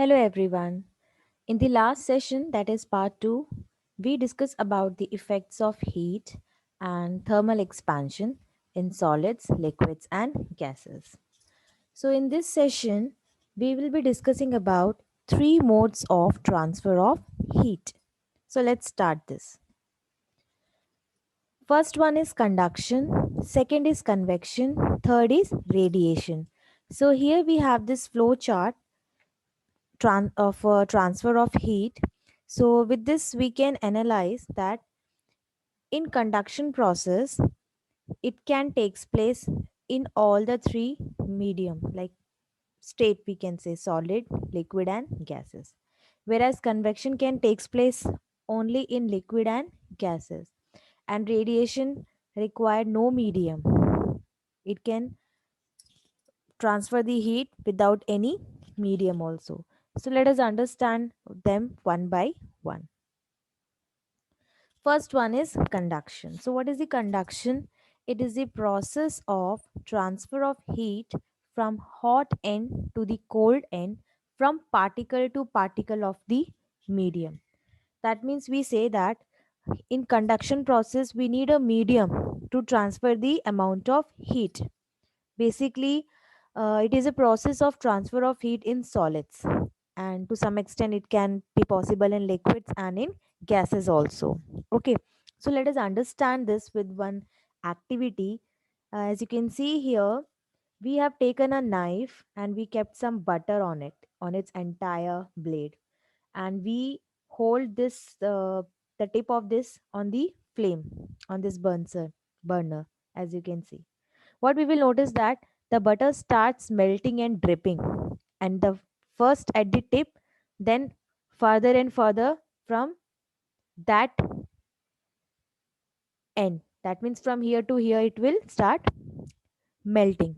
Hello everyone. In the last session, that is part 2, we discussed about the effects of heat and thermal expansion in solids, liquids and gases. So in this session, we will be discussing about three modes of transfer of heat. So let's start this. First one is conduction, second is convection, third is radiation. So here we have this flow chart of transfer of heat. So with this we can analyze that in conduction process it can takes place in all the three medium like state, we can say solid, liquid and gases, whereas convection can takes place only in liquid and gases, and radiation require no medium. It can transfer the heat without any medium also. So let us understand them one by one. First one is conduction. So what is the conduction? It is the process of transfer of heat from hot end to the cold end, from particle to particle of the medium. That means we say that in conduction process we need a medium to transfer the amount of heat. Basically, it is a process of transfer of heat in solids, and to some extent, it can be possible in liquids and in gases also. Okay, so let us understand this with one activity. As you can see here, we have taken a knife and we kept some butter on it, on its entire blade, and we hold this the tip of this on the flame, on this burner, as you can see. What we will notice that the butter starts melting and dripping, and the first at the tip, then further and further from that end. That means from here to here it will start melting.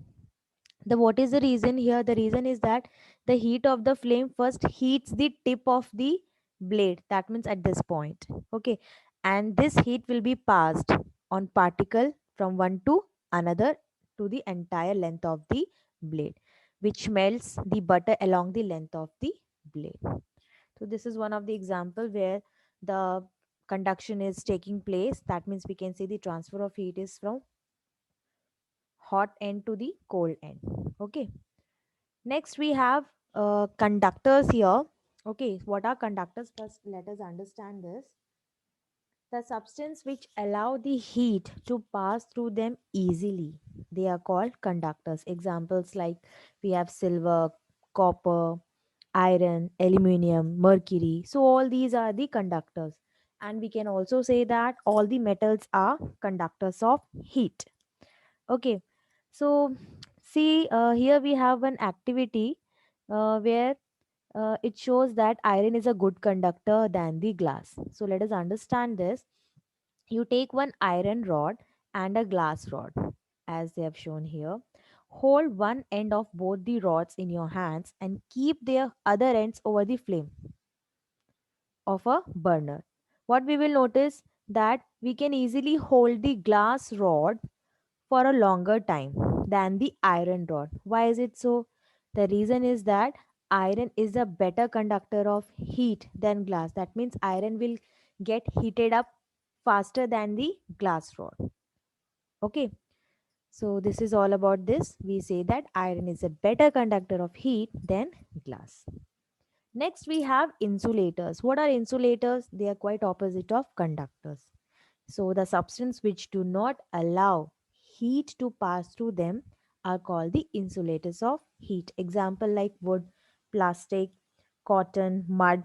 The what is the reason here? The reason is that the heat of the flame first heats the tip of the blade, that means at this point. Okay, and this heat will be passed on particle from one to another to the entire length of the blade, which melts the butter along the length of the blade. So this is one of the example where the conduction is taking place. That means we can say the transfer of heat is from hot end to the cold end. Okay, next we have conductors here. Okay, what are conductors? First let us understand this. The substance which allow the heat to pass through them easily, they are called conductors. Examples like we have silver, copper, iron, aluminium, mercury. So all these are the conductors, and we can also say that all the metals are conductors of heat. Okay, so see, here we have an activity where it shows that iron is a good conductor than the glass. So let us understand this. You take one iron rod and a glass rod, as they have shown here. Hold one end of both the rods in your hands and keep their other ends over the flame of a burner. What we will notice that we can easily hold the glass rod for a longer time than the iron rod. Why is it so? The reason is that iron is a better conductor of heat than glass. That means iron will get heated up faster than the glass rod. Okay, so this is all about this. We say that iron is a better conductor of heat than glass. Next, we have insulators. What are insulators? They are quite opposite of conductors. So the substance which do not allow heat to pass through them are called the insulators of heat. Example like wood, plastic, cotton, mud.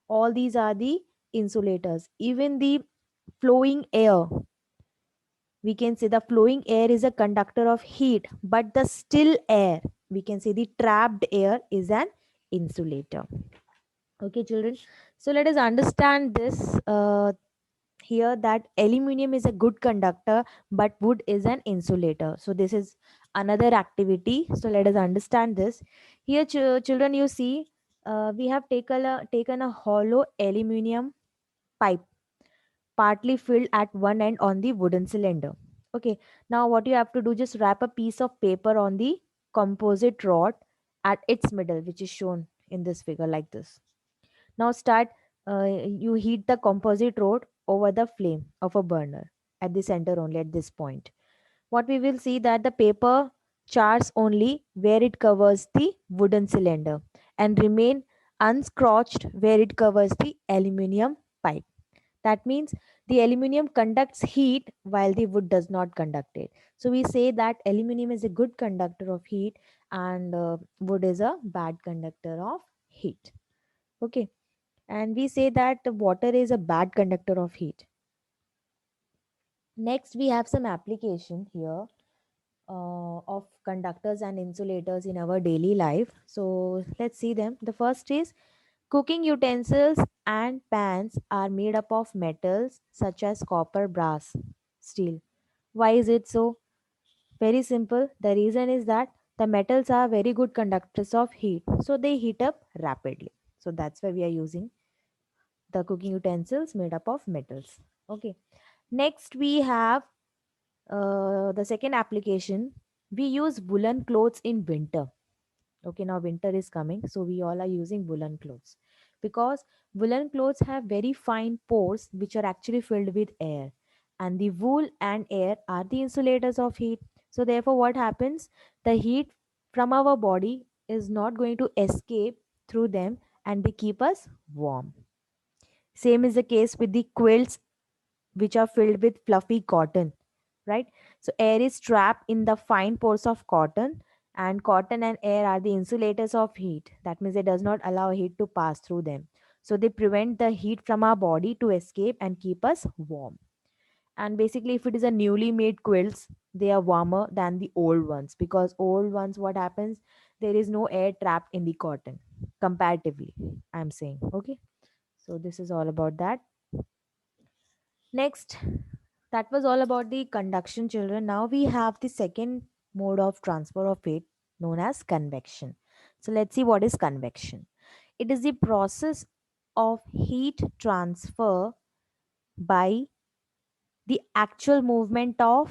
All these are the insulators. Even the flowing air, we can say the flowing air is a conductor of heat, but the still air, we can say the trapped air, is an insulator. Okay, children. So let us understand this here, that aluminium is a good conductor but wood is an insulator. So this is another activity. So let us understand this. Here, children, you see, we have taken a hollow aluminium pipe, partly filled at one end on the wooden cylinder. Okay, now what you have to do, just wrap a piece of paper on the composite rod at its middle, which is shown. in this figure like this. Now start, you heat the composite rod over the flame of a burner at the center only at this point. What we will see that the paper chars only where it covers the wooden cylinder and remain unscorched where it covers the aluminium pipe. That means the aluminium conducts heat while the wood does not conduct it. So we say that aluminium is a good conductor of heat and wood is a bad conductor of heat. Okay. And we say that water is a bad conductor of heat. Next, we have some application here of conductors and insulators in our daily life. So let's see them. The first is cooking utensils and pans are made up of metals such as copper, brass, steel. Why is it so? Very simple. The reason is that the metals are very good conductors of heat, so they heat up rapidly. So that's why we are using the cooking utensils made up of metals. Okay. Next, we have the second application. We use woolen clothes in winter. Okay, now winter is coming, so we all are using woolen clothes because woolen clothes have very fine pores which are actually filled with air, and the wool and air are the insulators of heat. So therefore what happens, the heat from our body is not going to escape through them and they keep us warm. Same is the case with the quilts which are filled with fluffy cotton, right? So air is trapped in the fine pores of cotton, and cotton and air are the insulators of heat. That means it does not allow heat to pass through them. So they prevent the heat from our body to escape and keep us warm. And basically, if it is a newly made quilts, they are warmer than the old ones because old ones, what happens? There is no air trapped in the cotton comparatively. I'm saying, okay. So this is all about that. Next, that was all about the conduction, children. Now we have the second mode of transfer of heat known as convection. So let's see what is convection. It is the process of heat transfer by the actual movement of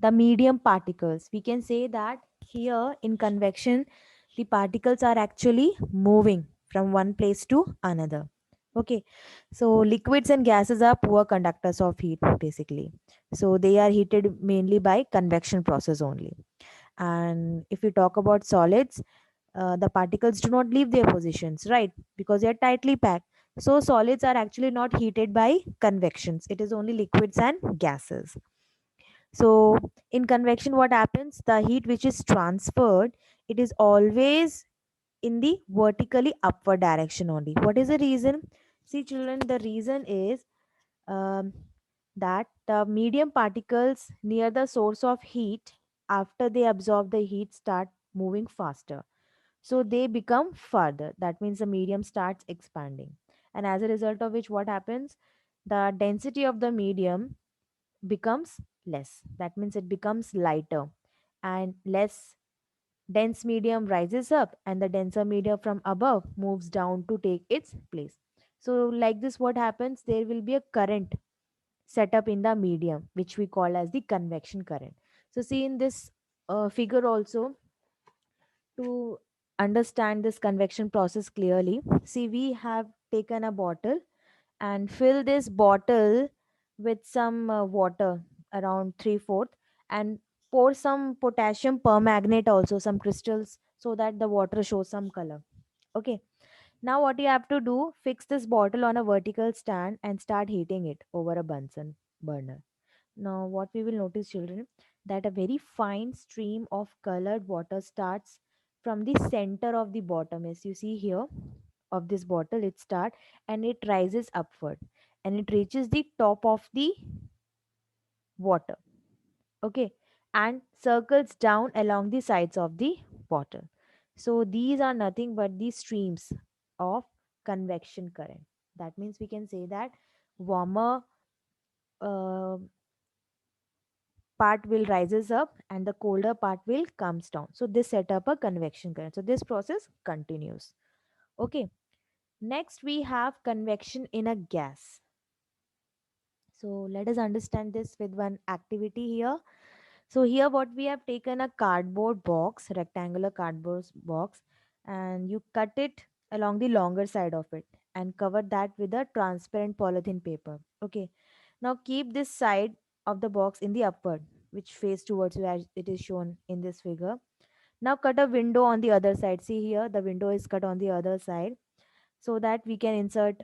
the medium particles. We can say that here in convection, the particles are actually moving from one place to another. Okay, so liquids and gases are poor conductors of heat basically. So they are heated mainly by convection process only. And if we talk about solids, the particles do not leave their positions, right? Because they are tightly packed. So solids are actually not heated by convections. It is only liquids and gases. So in convection, what happens? The heat which is transferred, it is always in the vertically upward direction only. What is the reason? See, children, the reason is um, that the medium particles near the source of heat, after they absorb the heat, start moving faster. So they become further. That means the medium starts expanding. And as a result of which, what happens? The density of the medium becomes less. That means it becomes lighter, and less dense medium rises up and the denser medium from above moves down to take its place. So like this, what happens, there will be a current set up in the medium which we call as the convection current. So see in this figure also, to understand this convection process clearly, see we have taken a bottle and fill this bottle with some water around 3/4, and pour some potassium permanganate also, some crystals, so that the water shows some color. Okay, now what you have to do, fix this bottle on a vertical stand and start heating it over a bunsen burner. Now what we will notice, children, that a very fine stream of colored water starts from the center of the bottom, as you see here, of this bottle. It start and it rises upward and it reaches the top of the water. Okay, and circles down along the sides of the bottle. So these are nothing but the streams of convection current. That means we can say that warmer uh, part will rises up and the colder part will comes down. So this set up a convection current. So this process continues. Okay, next we have convection in a gas. So let us understand this with one activity here. So here what we have taken, a cardboard box, rectangular cardboard box, and you cut it along the longer side of it and cover that with a transparent polythene paper. Okay, now keep this side of the box in the upward, which face towards you as it is shown in this figure. Now cut a window on the other side. See here, the window is cut on the other side, so that we can insert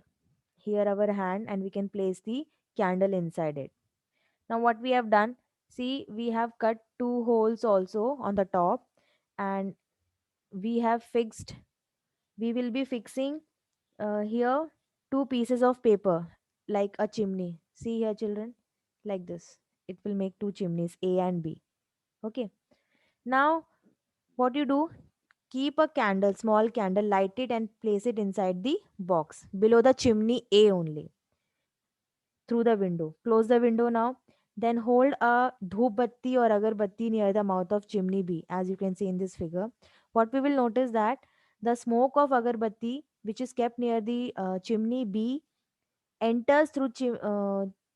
here our hand and we can place the candle inside it. Now what we have done, see, we have cut two holes also on the top, and we have fixed, we will be fixing here two pieces of paper like a chimney. See here, children, like this. It will make two chimneys, A and B. Okay. Now, what you do? Keep a candle, small candle, light it and place it inside the box below the chimney A only, through the window. Close the window now. Then hold a dhoop batti or agarbatti near the mouth of chimney B, as you can see in this figure. What we will notice that the smoke of agarbatti, which is kept near the chimney B, enters through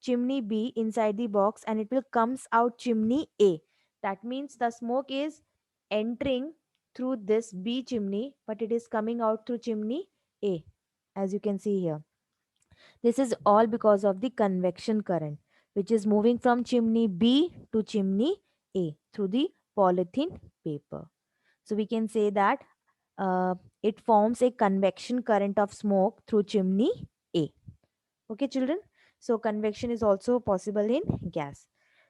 chimney B inside the box, and it will comes out chimney A. That means the smoke is entering through this B chimney, but it is coming out through chimney A, as you can see here. This is all because of the convection current, which is moving from chimney B to chimney A through the polythene paper. So we can say that it forms a convection current of smoke through chimney A. Okay, children. So convection is also possible in gas.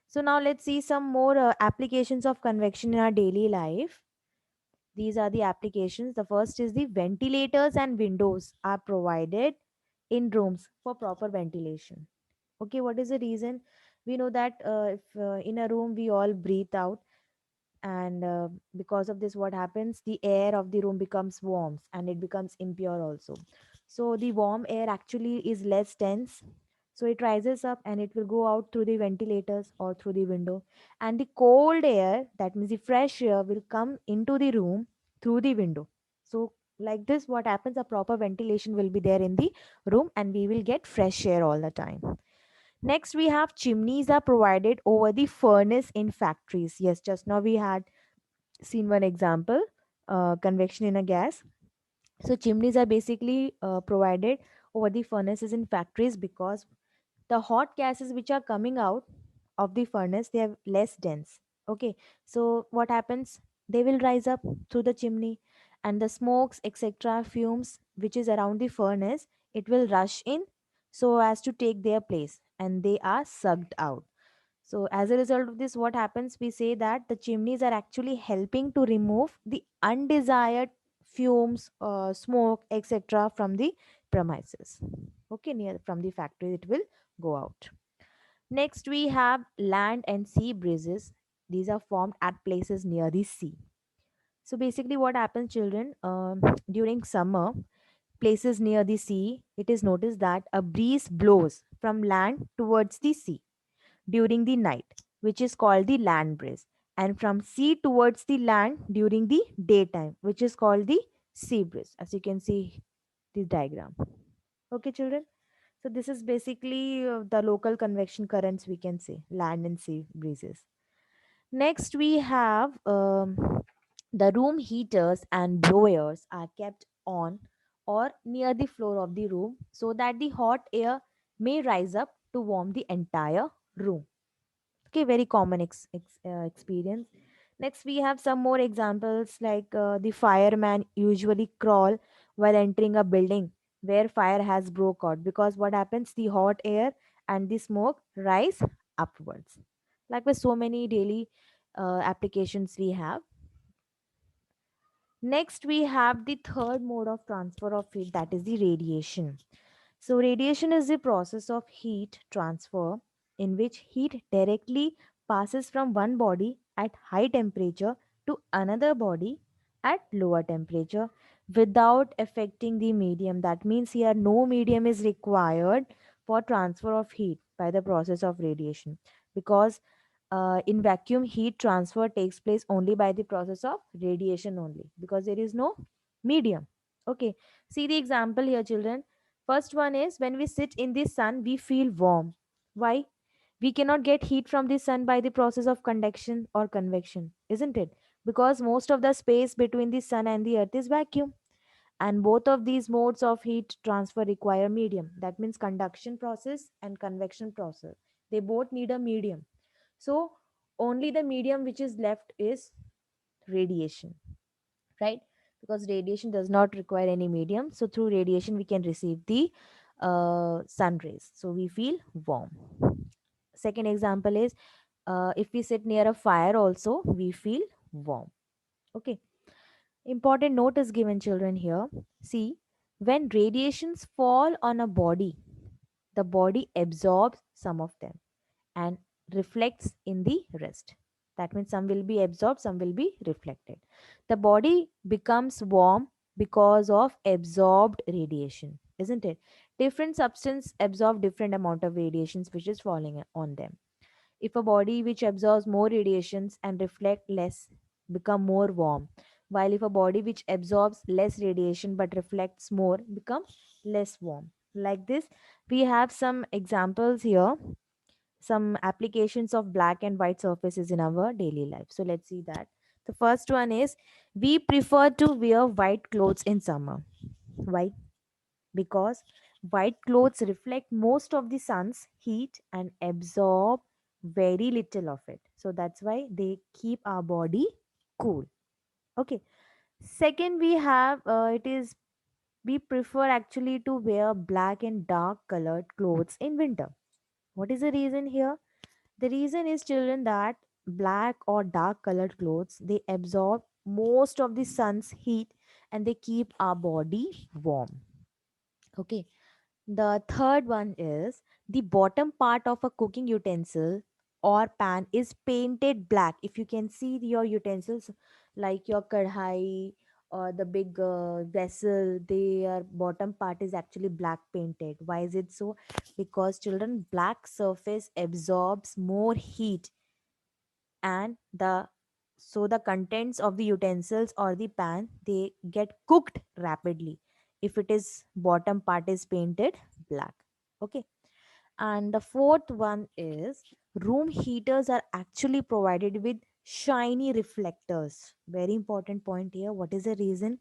So now let's see some more applications of convection in our daily life. These are the applications. The first is the ventilators and windows are provided in rooms for proper ventilation. Okay, what is the reason? We know that if in a room we all breathe out, and because of this, what happens? The air of the room becomes warm and it becomes impure also. So the warm air actually is less dense, so it rises up and it will go out through the ventilators or through the window, and the cold air, that means the fresh air, will come into the room through the window. So like this, what happens? A proper ventilation will be there in the room and we will get fresh air all the time. Next, we have chimneys are provided over the furnace in factories. Yes, just now we had seen one example, convection in a gas. So chimneys are basically provided over the furnaces in factories because the hot gases which are coming out of the furnace, they are less dense. Okay, so what happens? They will rise up through the chimney, and the smokes, etc., fumes which is around the furnace, it will rush in so as to take their place, and they are sucked out. So, as a result of this, what happens? We say that the chimneys are actually helping to remove the undesired fumes, smoke, etc., from the premises. Okay, near from the factory, it will go out. Next, we have land and sea breezes. These are formed at places near the sea. So, basically, what happens, children, during summer, places near the sea, it is noticed that a breeze blows from land towards the sea during the night, which is called the land breeze, and from sea towards the land during the daytime, which is called the sea breeze, as you can see the diagram. Okay, children. So this is basically the local convection currents, we can say, land and sea breezes. Next, we have the room heaters and blowers are kept on or near the floor of the room so that the hot air may rise up to warm the entire room. Okay, very common experience. Next, we have some more examples like the fireman usually crawl while entering a building where fire has broke out, because what happens? The hot air and the smoke rise upwards. Like with so many daily applications we have. Next, we have the third mode of transfer of heat, that is the radiation. So, radiation is the process of heat transfer in which heat directly passes from one body at high temperature to another body at lower temperature without affecting the medium. That means here no medium is required for transfer of heat by the process of radiation, because in vacuum, heat transfer takes place only by the process of radiation only, because there is no medium. Okay, see the example here, children. First one is, when we sit in the sun, we feel warm. Why? We cannot get heat from the sun by the process of conduction or convection, isn't it? because most of the space between the sun and the earth is vacuum, and both of these modes of heat transfer require medium. That means conduction process and convection process, they both need a medium. So only the medium which is left is radiation, right? Because radiation does not require any medium, so through radiation we can receive the sun rays, so we feel warm. Second example is, if we sit near a fire also we feel warm. Okay, important note is given, children, here. See, when radiations fall on a body, the body absorbs some of them and reflects in the rest. That means some will be absorbed, some will be reflected. The body becomes warm because of absorbed radiation, isn't it? Different substance absorb different amount of radiations which is falling on them. If a body which absorbs more radiations and reflect less become more warm, while if a body which absorbs less radiation but reflects more become less warm. Like this, we have some examples here, some applications of black and white surfaces in our daily life. So let's see that. The first one is, we prefer to wear white clothes in summer. Why? Because white clothes reflect most of the sun's heat and absorb very little of it. So that's why they keep our body cool. Okay. Second, we have it is, we prefer actually to wear black and dark colored clothes in winter. What is the reason here? The reason is, children, that black or dark colored clothes, they absorb most of the sun's heat and they keep our body warm. Okay. The third one is, the bottom part of a cooking utensil or pan is painted black. If you can see your utensils like your kadhai or the big vessel, their bottom part is actually black painted. Why is it so? Because, children, black surface absorbs more heat, and the contents of the utensils or the pan, they get cooked rapidly if it is bottom part is painted black. Okay. And the fourth one is, room heaters are actually provided with shiny reflectors. Very important point here. What is the reason?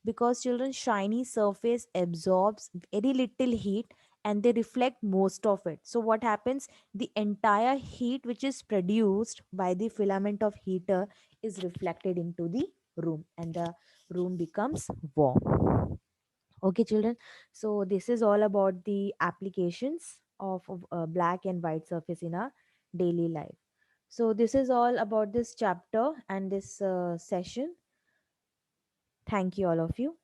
Because, children, shiny surface absorbs very little heat and they reflect most of it. So what happens? The entire heat which is produced by the filament of heater is reflected into the room and the room becomes warm. Okay, children. So this is all about the applications of black and white surface in our daily life. So this is all about this chapter and this session. Thank you, all of you.